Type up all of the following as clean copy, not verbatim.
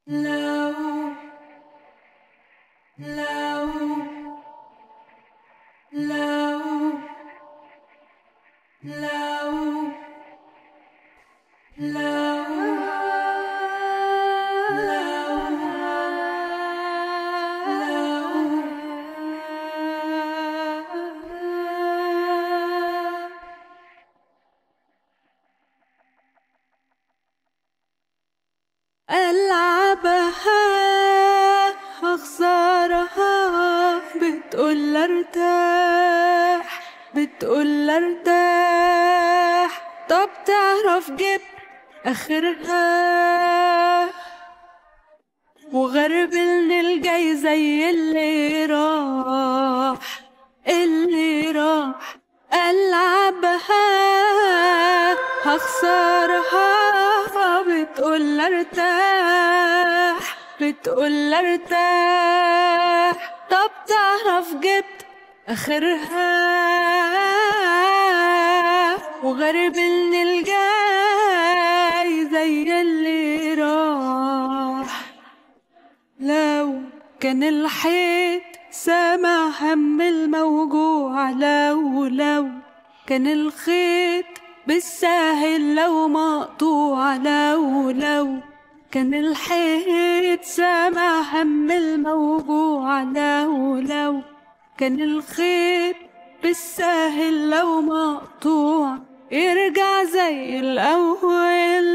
لو لو لو لو ألعبها أخسرها بتقول ارتاح بتقول ارتاح طب تعرف جبت آخرها وغربلني الجاي زي اللي راح ألعبها هخسرها بتقول ارتاح بتقول ارتاح طب تعرف جبت آخرها وغربلني الجاي زي اللي راح لو كان الحيط سامع هم الموجوع لو كان الخيط بالساهل لو مقطوع لو كان الحيط سامع هم الموجوع لو كان الخيط بالساهل لو مقطوع يرجع زي الأول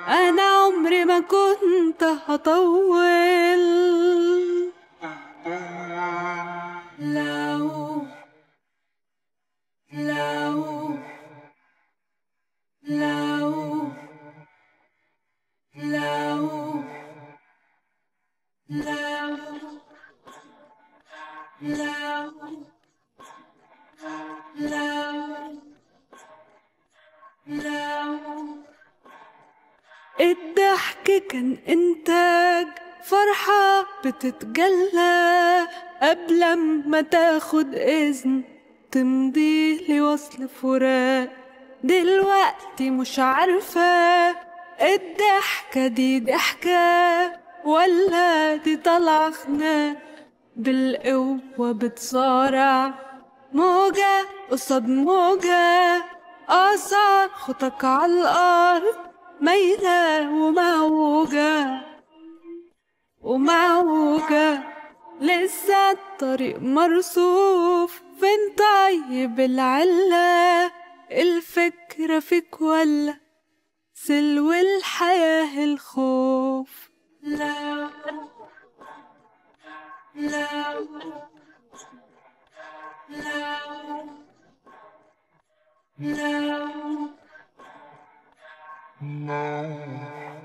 أنا عمري ما كنت هطول لو لو لو لو لو لو لو الضحك كان إنتاج فرحة بتتجلى قبل ما تاخد إذن تمضي لي وصل فراق دلوقتي مش عارفة الضحكة دي ضحكة ولا دي طالعة خناق بالقوة بتصارع موجة قصاد موجة آثار خطك عالأرض مايلة ومعوجة لسه الطريق مرصوف فين طيب العلة الفكرة فيك ولا سلو الحياة الخوف لا لا لا لا